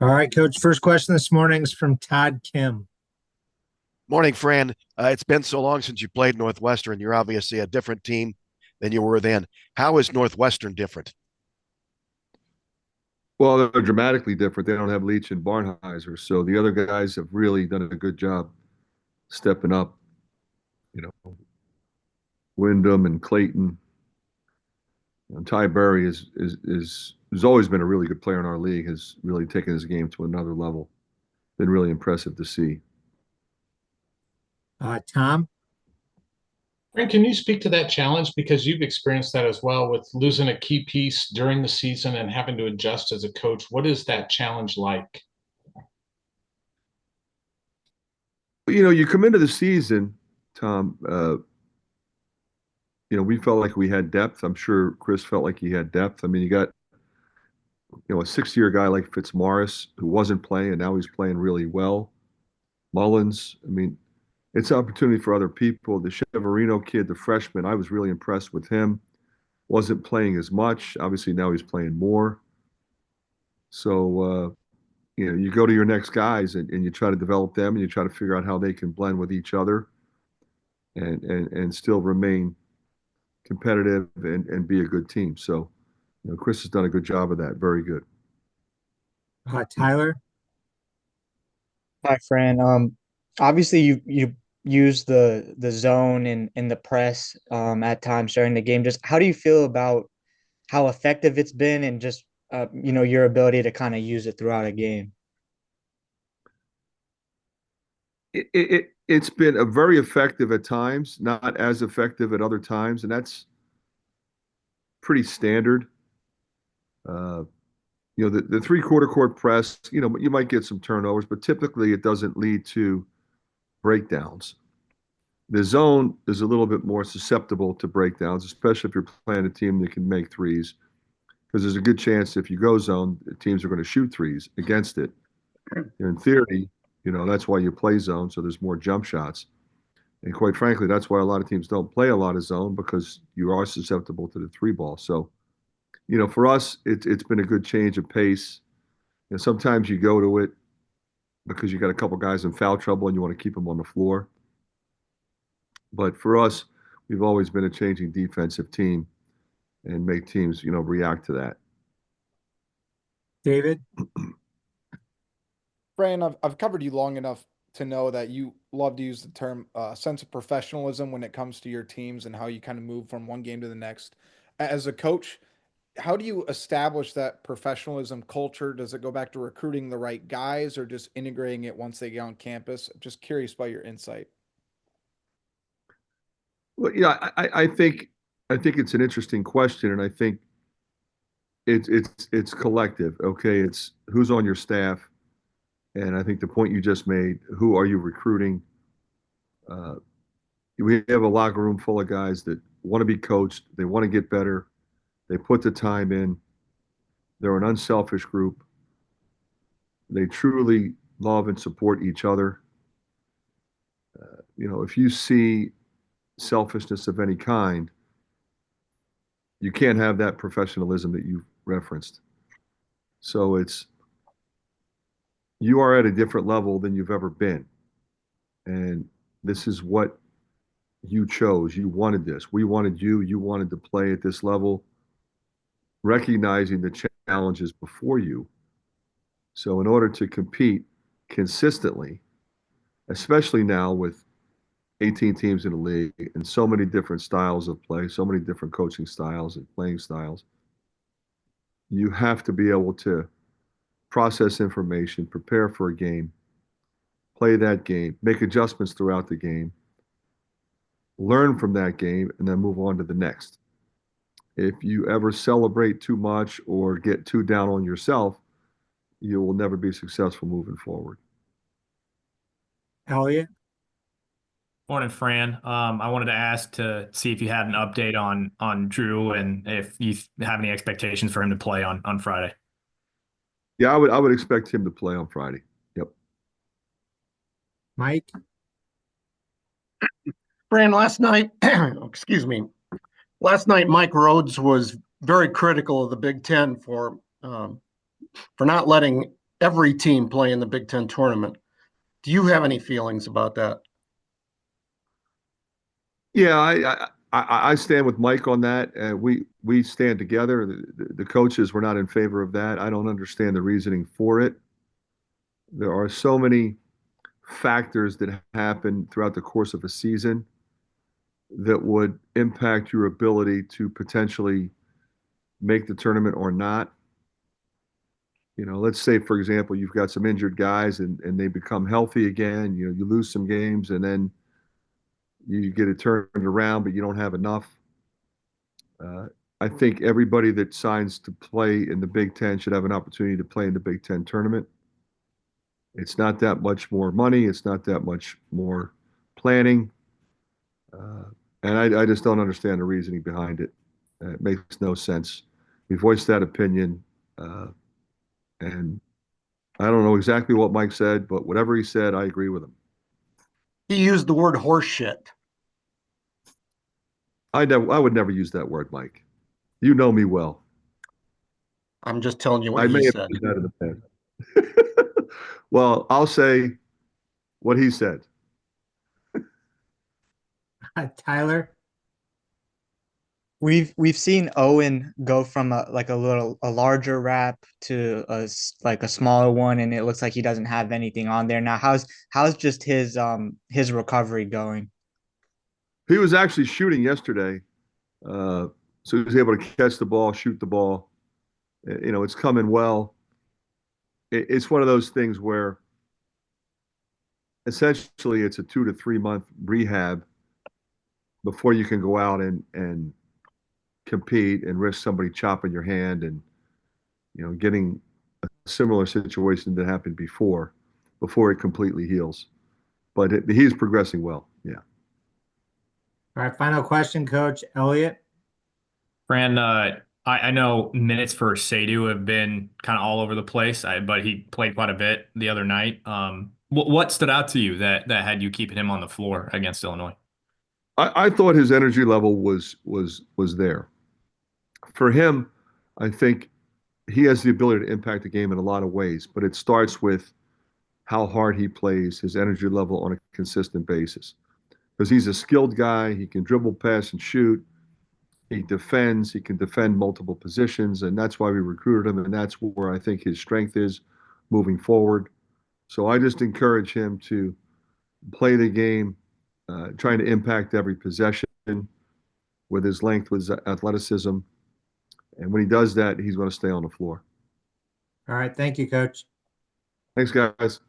All right, Coach. First question this morning is from Todd Kim. Morning, Fran. It's been so long since you played Northwestern. You're obviously a different team than you were then. How is Northwestern different? Well, they're dramatically different. They don't have Leach and Barnheiser, so the other guys have really done a good job stepping up. You know, Wyndham and Clayton. Ty Berry has always been a really good player in our league. Has really taken his game to another level. Been really impressive to see. Tom. Frank, can you speak to that challenge? Because you've experienced that as well with losing a key piece during the season and having to adjust as a coach. What is that challenge like? You come into the season, Tom. We felt like we had depth. I'm sure Chris felt like he had depth. I mean, you got a 6-year guy like Fitzmaurice who wasn't playing, and now he's playing really well. Mullins. I mean, it's an opportunity for other people. The Cheverino kid, the freshman, I was really impressed with him. Wasn't playing as much. Obviously, now he's playing more. So, you go to your next guys and you try to develop them and you try to figure out how they can blend with each other and still remain competitive and be a good team. So, Chris has done a good job of that. Very good. Tyler. Hi, Fran. Obviously you use the zone and the press at times during the game. Just how do you feel about how effective it's been and just your ability to kind of use it throughout a game? It's been a very effective at times, not as effective at other times, and that's pretty standard. Uh, the three-quarter court press, you might get some turnovers, but typically it doesn't lead to breakdowns. The zone is a little bit more susceptible to breakdowns, especially if you're playing a team that can make threes, because there's a good chance if you go zone, teams are going to shoot threes against it. In theory, that's why you play zone, so there's more jump shots. And quite frankly, that's why a lot of teams don't play a lot of zone because you are susceptible to the three ball. So, for us, it's been a good change of pace. And sometimes you go to it because you got a couple guys in foul trouble and you want to keep them on the floor. But for us, we've always been a changing defensive team and make teams, react to that. David. Fran, I've covered you long enough to know that you love to use the term sense of professionalism when it comes to your teams and how you kind of move from one game to the next. As a coach, how do you establish that professionalism culture? Does it go back to recruiting the right guys or just integrating it once they get on campus? I'm just curious about your insight. Well, I think it's an interesting question, and I think it's collective. Okay, it's who's on your staff, and I think the point you just made, who are you recruiting? Uh, we have a locker room full of guys that want to be coached. They want to get better. They put the time in. They're an unselfish group. They truly love and support each other. If you see selfishness of any kind, you can't have that professionalism that you referenced. So you are at a different level than you've ever been. And this is what you chose. You wanted this. We wanted you. You wanted to play at this level, recognizing the challenges before you. So in order to compete consistently, especially now with 18 teams in the league and so many different styles of play, so many different coaching styles and playing styles, you have to be able to process information, prepare for a game, play that game, make adjustments throughout the game, learn from that game, and then move on to the next. If you ever celebrate too much or get too down on yourself, you will never be successful moving forward. Elliot. Morning, Fran. I wanted to ask to see if you had an update on Drew and if you have any expectations for him to play on Friday. Yeah, I would expect him to play on Friday. Yep. Mike. Fran, last night, excuse me, last night Mike Rhodes was very critical of the Big Ten for not letting every team play in the Big Ten tournament. Do you have any feelings about that? Yeah, I stand with Mike on that. We stand together. The coaches were not in favor of that. I don't understand the reasoning for it. There are so many factors that happen throughout the course of a season that would impact your ability to potentially make the tournament or not. Let's say, for example, you've got some injured guys and they become healthy again. You lose some games and then you get it turned around, but you don't have enough. I think everybody that signs to play in the Big Ten should have an opportunity to play in the Big Ten tournament. It's not that much more money. It's not that much more planning. And I just don't understand the reasoning behind it. It makes no sense. We voiced that opinion. And I don't know exactly what Mike said, but whatever he said, I agree with him. He used the word horse shit. I would never use that word, Mike. You know me well. I'm just telling you what I he may have said. used that in the past. Well, I'll say what he said. Tyler? We've seen Owen go from a larger wrap to a smaller one, and it looks like he doesn't have anything on there now. How's just his recovery going? He was actually shooting yesterday, so he was able to catch the ball, shoot the ball. It's coming well. It's one of those things where essentially it's a 2 to 3 month rehab before you can go out and compete and risk somebody chopping your hand and getting a similar situation that happened before it completely heals. But he's progressing well. Yeah. All right, final question, Coach Elliott. Fran, I know minutes for Sadhu have been kind of all over the place, but he played quite a bit the other night. What stood out to you that had you keeping him on the floor against Illinois? I thought his energy level was there. For him, I think he has the ability to impact the game in a lot of ways, but it starts with how hard he plays, his energy level on a consistent basis. Because he's a skilled guy, he can dribble, pass, and shoot. He defends, he can defend multiple positions, and that's why we recruited him, and that's where I think his strength is moving forward. So I just encourage him to play the game, trying to impact every possession with his length, with his athleticism. And when he does that, he's going to stay on the floor. All right, thank you, Coach. Thanks, guys.